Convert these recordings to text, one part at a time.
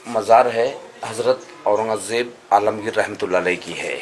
मज़ार है हज़रत औरंगज़ेब आलमगीर रहमतुल्लाह अलैह की है।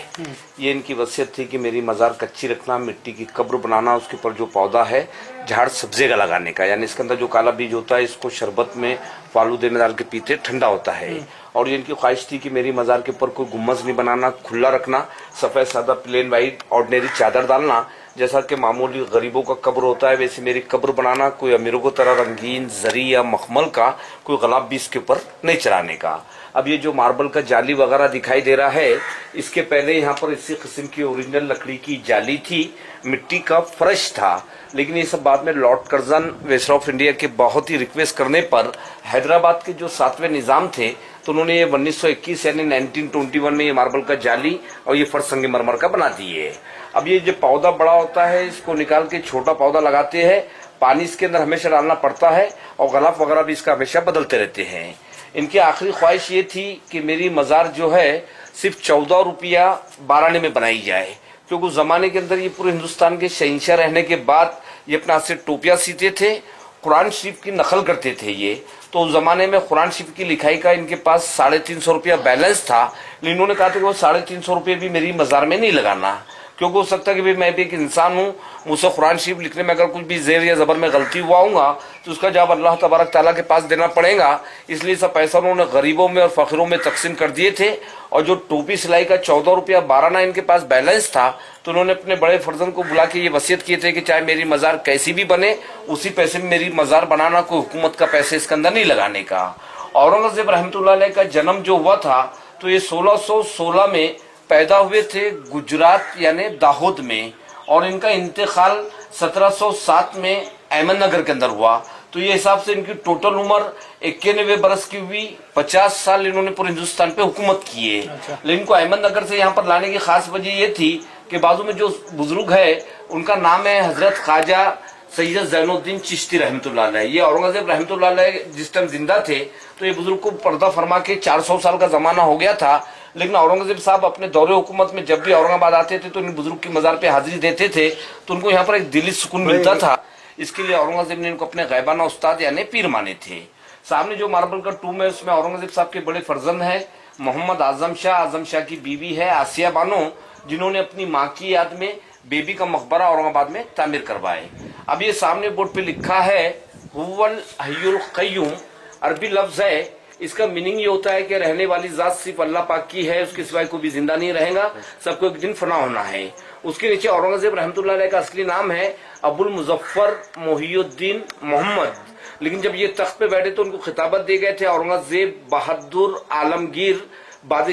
ये इनकी वसीयत थी कि मेरी मज़ार कच्ची रखना, मिट्टी की कब्र बनाना, उसके ऊपर जो पौधा है झाड़ सब्ज़े का लगाने का, यानी इसके अंदर जो काला बीज होता है इसको शरबत में फालूदे में डाल के पीते, ठंडा होता है। और ये इनकी ख्वाहिश थी कि मेरी मज़ार के ऊपर कोई गुम्बज नहीं बनाना, खुला रखना, सफ़ेद सादा प्लेन वाइट ऑर्डिनरी चादर डालना, जैसा कि मामूली गरीबों का कब्र होता है वैसे मेरी कब्र बनाना, कोई अमीरों को तरह रंगीन जरी या मखमल का कोई गुलाब भी इसके ऊपर नहीं चढ़ाने का। अब ये जो मार्बल का जाली वगैरह दिखाई दे रहा है, इसके पहले यहाँ पर इसी किस्म की ओरिजिनल लकड़ी की जाली थी, मिट्टी का फर्श था, लेकिन ये सब बाद में Lord Curzon viceroy of India के बहुत ही रिक्वेस्ट करने पर हैदराबाद के जो 7वें निज़ाम थे तो उन्होंने ये 1921 यानी 1921 में ये मार्बल का जाली और ये फर्श संगमरमर का बना दिए। अब ये जो पौधा बड़ा होता है इसको निकाल के छोटा पौधा लगाते हैं, पानी इसके अंदर हमेशा डालना पड़ता है और गलाफ वगैरह भी इसका हमेशा बदलते रहते हैं। इनकी आखिरी ख्वाहिश ये थी कि मेरी मज़ार जो है सिर्फ 14 रुपया 12 आने में बनाई जाए, क्योंकि उस जमाने के अंदर ये पूरे हिंदुस्तान के शहंशाह रहने के बाद ये अपने हाथ से टोपियाँ सीते थे, कुरान शरीफ की नकल करते थे ये। तो उस जमाने में कुरान शरीफ की लिखाई का इनके पास 350 रुपया बैलेंस था, लेकिन इन्होंने कहा था कि वो 350 रुपये भी मेरी मज़ार में नहीं लगाना, क्योंकि हो सकता है कि भाई मैं भी एक इंसान हूँ, मुझसे कुरान शरीफ लिखने में अगर कुछ भी ज़ेर या ज़बर में गलती हुआ होगा तो उसका जवाब अल्लाह तबारक ताला के पास देना पड़ेगा। इसलिए सब पैसा उन्होंने गरीबों में और फ़कीरों में तकसीम कर दिए थे। और जो टोपी सिलाई का 14 रुपया 12 आना इनके पास बैलेंस था, तो उन्होंने अपने बड़े फर्जंद को बुला के ये वसीयत किए थे कि चाहे मेरी मज़ार कैसी भी बने, उसी पैसे में मेरी मज़ार बनाना, कोई हुकूमत का पैसे इसके अंदर नहीं लगाने का। औरंगज़ेब रहमतुल्लाह अलैह का जन्म जो हुआ था तो ये 1616 में पैदा हुए थे गुजरात यानी दाहोद में, और इनका इंतकाल 1707 में अहमदनगर के अंदर हुआ। तो ये हिसाब से इनकी टोटल उम्र 91 बरस की हुई। 50 साल इन्होंने पूरे हिंदुस्तान पे हुकूमत की है। लेकिन इनको अहमदनगर से यहाँ पर लाने की खास वजह ये थी कि बाजू में जो बुजुर्ग है उनका नाम है हजरत ख्वाजा सैयद ज़ैनुद्दीन चिश्ती रहमतुल्लाह अलैह। ये औरंगज़ेब रहमतुल्लाह अलैह जिस टाइम जिंदा थे तो ये बुजुर्ग को पर्दा फरमा के 400 साल का जमाना हो गया था, लेकिन औरंगज़ेब साहब अपने दौरे हुकूमत में जब भी औरंगाबाद आते थे तो इन बुजुर्ग की मज़ार पे हाजिरी देते थे, तो उनको यहाँ पर एक दिली सुकून मिलता था। इसके लिए औरंगज़ेब ने इनको अपने गैबाना उस्ताद यानी पीर माने थे। सामने जो मार्बल का टूम है उसमें औरंगज़ेब साहब के बड़े फर्जंद है मोहम्मद आजम शाह की बीवी है आसिया बानो, जिन्होंने अपनी माँ की याद में बेबी का मकबरा औरंगाबाद में तामीर करवाए। अब ये सामने बोर्ड पे लिखा है हुवल हय्युल क़य्यूम, अरबी लफ्ज है, इसका मीनिंग ये होता है कि रहने वाली जात सिर्फ अल्लाह पाक की है, उसके सिवाय कोई भी जिंदा नहीं रहेगा, सबको एक दिन फना होना है। उसके नीचे औरंगज़ेब रहमतुल्लाह अलैह का असली नाम है अबुल मुज़फ़्फ़र मोहियुद्दीन मोहम्मद, लेकिन जब ये तख्त पे बैठे तो उनको खिताबत दिए गए थे औरंगज़ेब बहादुर आलमगीर बादशाह।